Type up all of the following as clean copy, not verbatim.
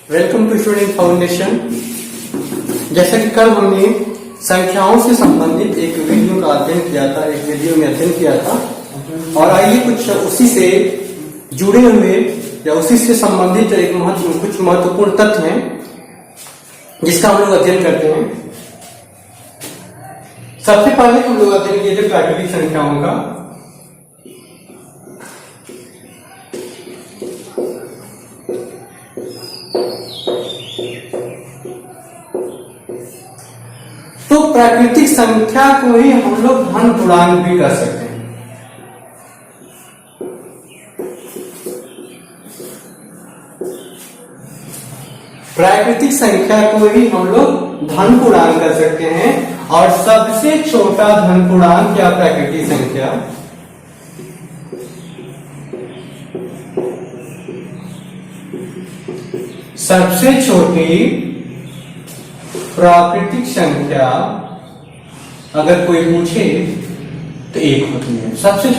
Welcome to student foundation. जैसा कि कल हमने संख्याओं से संबंधित एक वीडियो का अध्ययन किया था, एक वीडियो में अध्ययन किया था, और आइए कुछ उसी से जुड़े हुए या उसी से संबंधित कुछ महत्वपूर्ण तथ्य हैं जिसका हम लोग अध्ययन करते हैं। सबसे पहले हम लोग अध्ययन किए थे प्राकृतिक संख्याओं का। तो प्राकृतिक संख्या को ही हम लोग धन पूर्णांक भी कर सकते हैं। प्राकृतिक संख्या को ही हम लोग धन पूर्णांक कर सकते हैं, और सबसे छोटा धन पूर्णांक क्या प्राकृतिक संख्या? सबसे छोटी प्राकृतिक संख्या अगर कोई पूछे तो एक होती है। सबसे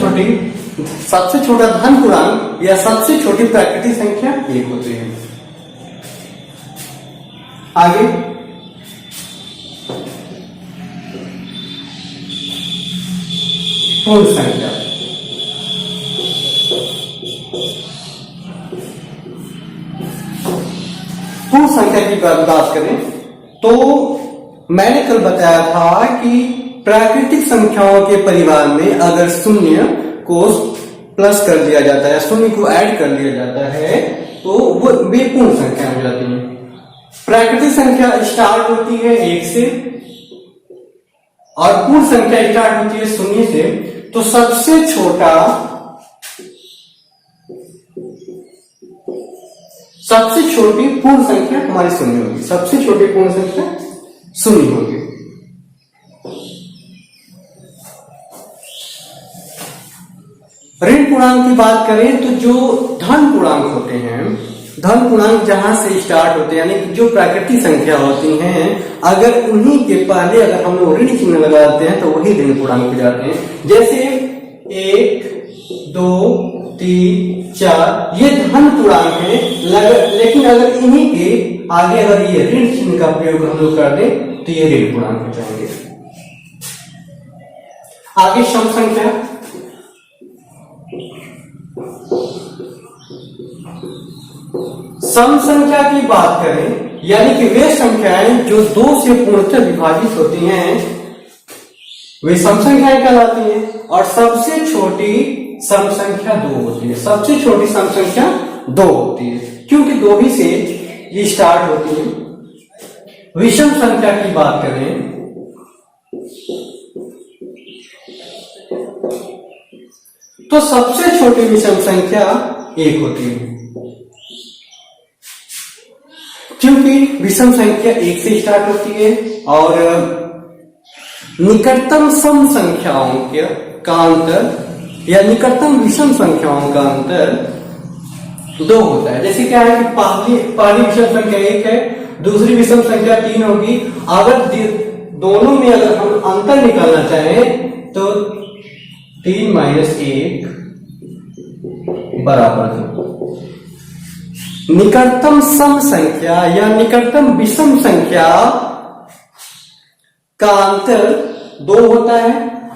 छोटा धन पूर्णांक या सबसे छोटी प्राकृतिक संख्या एक होती है। आगे पूर्ण संख्या। पूर्ण संख्या की बात करें तो मैंने कल बताया था कि प्राकृतिक संख्याओं के परिवार में अगर शून्य को प्लस कर दिया जाता है, शून्य को ऐड कर दिया जाता है, तो वो वे पूर्ण संख्या हो जाती है। प्राकृतिक संख्या स्टार्ट होती है 1 से और पूर्ण संख्या स्टार्ट होती है 0 से। तो सबसे छोटी पूर्ण संख्या हमारी 0 होगी। सबसे छोटी पूर्ण संख्या 0 होगी। ऋण पूर्णांक की बात करें तो जो धन पूर्णांक होते हैं, धन पूर्णांक जहां से स्टार्ट होते हैं, यानी कि जो प्राकृतिक संख्या होती हैं, अगर उन्हीं के पहले अगर हम लोग ऋण चिन्ह लगा देते हैं तो वही ऋण पूर्णांक हो जाते हैं। जैसे 1, 2, 3, 4 ये धन पूर्णांक है, लेकिन अगर इन्हीं के आगे अगर ये ऋण चिन्ह का प्रयोग हम लोग कर दें तो ये ऋण पूर्णांक हो जाएंगे। आगे सम संख्या। सम संख्या की बात करें यानी कि वे संख्याएं जो 2 से पूर्णतः विभाजित होती हैं वे सम संख्याएं कहलाती हैं, और सबसे छोटी सम संख्या 2 होती है। सबसे छोटी सम संख्या 2 होती है क्योंकि 2 ही से ये स्टार्ट होती है। विषम संख्या की बात करें तो सबसे छोटी विषम संख्या 1 होती है, क्योंकि विषम संख्या 1 से स्टार्ट होती है, और निकटतम सम संख्याओं का अंतर या निकटतम विषम संख्याओं का अंतर 2 होता है। जैसे क्या है कि पहली विषम संख्या 1 है, दूसरी विषम संख्या 3 होगी। अगर दोनों में अगर हम अंतर निकालना चाहें तो 3 - 1 बराबर 2। निकटतम सम संख्या या निकटतम विषम संख्या का अंतर 2 होता है।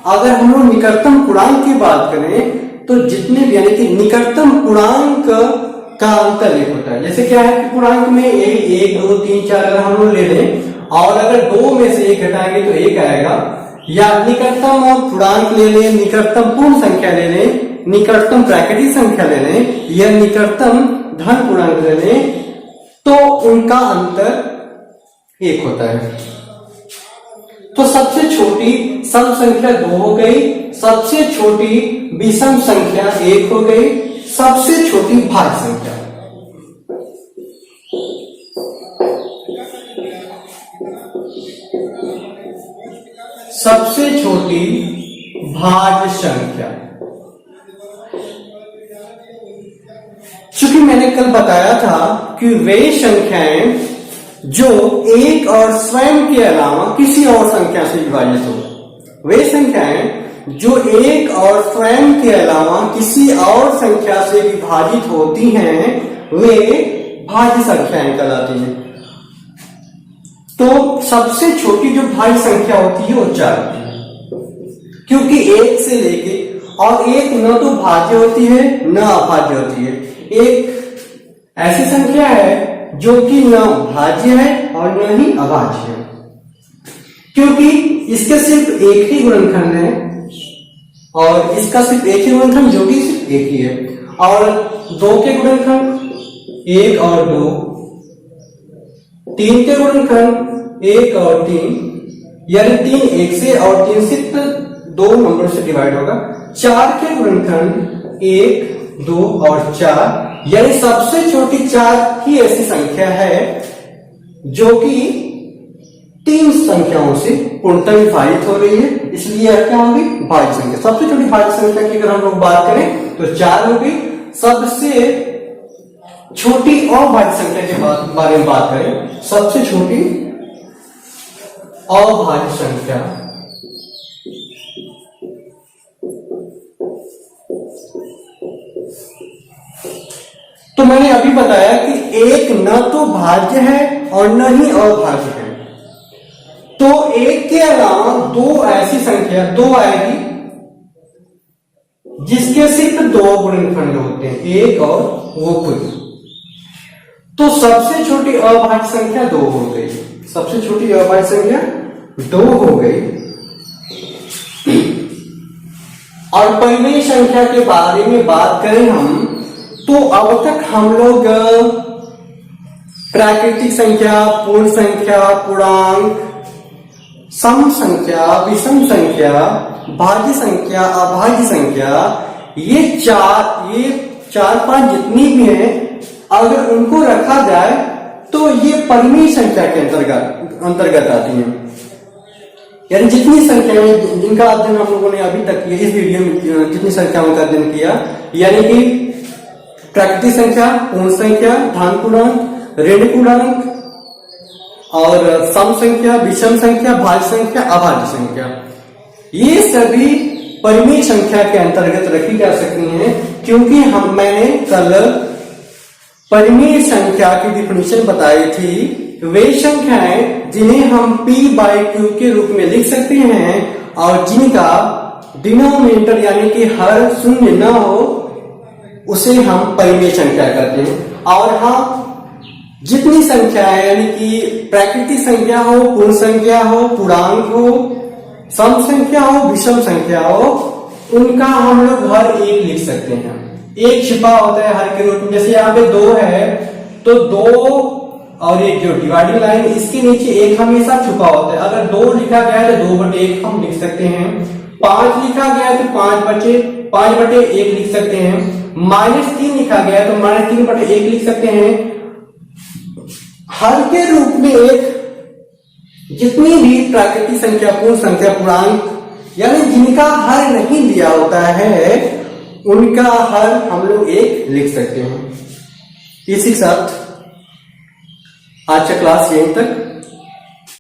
अगर हम लोग निकटतम पूर्णांक की बात करें तो जितने भी यानी कि निकटतम पूर्णांक का अंतर 1 होता है। जैसे क्या है कि पूर्णांक में 1, 2, 3, 4 अगर हम लोग ले लें और अगर 2 में से 1 घटाएंगे तो 1 आएगा, या निकटतम पूर्णांक ले लें, निकटतम पूर्ण संख्या ले लें, निकटतम प्राकृतिक संख्या ले लें या निकटतम धन पूर्णांक ले लें, तो उनका अंतर 1 होता है। तो सबसे छोटी सम संख्या 2 हो गई, सबसे छोटी विषम संख्या 1 हो गई, सबसे छोटी भाज्य संख्या। सबसे छोटी भाज्य संख्या। चूंकि मैंने कल बताया था कि वे संख्याएं जो एक और स्वयं के अलावा किसी और संख्या से विभाजित हो, वे संख्याएं जो एक और स्वयं के अलावा किसी और संख्या से विभाजित होती हैं, वे भाज्य संख्याएं कहलाती हैं। तो सबसे छोटी जो भाज्य संख्या होती है वो 4 होती है, क्योंकि 1 से लेके, और 1 न तो भाज्य होती है न अभाज्य होती है। एक ऐसी संख्या है जो कि न भाज्य है और न ही अभाज्य है, क्योंकि इसके सिर्फ एक ही गुणनखंड है और इसका सिर्फ एक ही गुणनखंड जो कि सिर्फ एक ही है, और 2 के गुणनखंड 1 और 2, 3 के गुणनखंड 1 और 3, यानी 3 1 से और 3 सिर्फ 2 नंबर से डिवाइड होगा। 4 के गुणनखंड 1 2 और 4, यानी सबसे छोटी 4 ही ऐसी संख्या है जो कि 3 संख्याओं से पूर्णतः विभाजित हो रही है, इसलिए यह क्या होगी? भाज्य संख्या। सबसे छोटी भाज्य संख्या की अगर हम लोग बात करें तो 4 होगी। सबसे छोटी अभाज्य संख्या के बारे में बात करें, सबसे छोटी अभाज्य संख्या तो मैंने अभी बताया कि 1 न तो भाज्य है और न ही अभाज्य है, तो 1 के अलावा 2 ऐसी संख्या 2 आएगी जिसके सिर्फ 2 गुणनखंड होते हैं, 1 और वो खुद। तो सबसे छोटी अभाज्य संख्या 2 हो गई, सबसे छोटी अभाज्य संख्या 2 हो गई। और परिमेय संख्या के बारे में बात करें हम, तो अब तक हम लोग प्राकृतिक संख्या, पूर्ण संख्या, पूर्णांक, सम संख्या, विषम संख्या, भाज्य संख्या, अभाज्य संख्या, ये 4-5 जितनी भी हैं, अगर उनको रखा जाए तो ये परिमेय संख्या के अंतर्गत आती हैं। यानी जितनी संख्याएं जिनका अध्ययन हम लोगों ने अभी तक किया, इस वीडियो में जितनी संख्याओं का अध्ययन किया, यानी कि प्राकृतिक संख्या, पूर्ण संख्या, धन पूर्णांक, ऋण पूर्णांक और सम संख्या, विषम संख्या, भाज्य संख्या, अभाज्य संख्या, ये सभी परिमेय संख्या के अंतर्गत रखी जा सकती हैं, क्योंकि मैंने कल परिमेय संख्या की डिफिनीशन बताई थी। वे संख्याएं जिन्हें हम p/q के रूप में लिख सकते हैं और जिनका डिनोमिनेटर यानी कि हर शून्य न हो, उसे हम परिमेय संख्या कहते हैं। और हाँ, जितनी संख्या है, यानी कि प्राकृतिक संख्या हो, पूर्ण संख्या हो, पूर्णांक हो, सम संख्या हो, विषम संख्या हो, उनका हम लोग हर एक लिख सकते हैं। एक छिपा होता है हर के रूप में, जैसे यहाँ पे 2 है तो 2 और एक जो डिवाइडिंग लाइन, इसके नीचे 1 हमेशा छुपा होता है। अगर 2 लिखा गया है तो 2/1 हम लिख सकते हैं। 5 लिखा गया है तो 5/1 लिख सकते हैं। -3 लिखा गया है तो -3/1 लिख सकते हैं। हर के रूप में एक, जितनी भी प्राकृतिक संख्या, पूर्ण संख्या, पूर्णांक, यानी जिनका हर नहीं दिया होता है, उनका हर हम लोग 1 लिख सकते हैं। इसी के साथ आज का क्लास यहीं तक।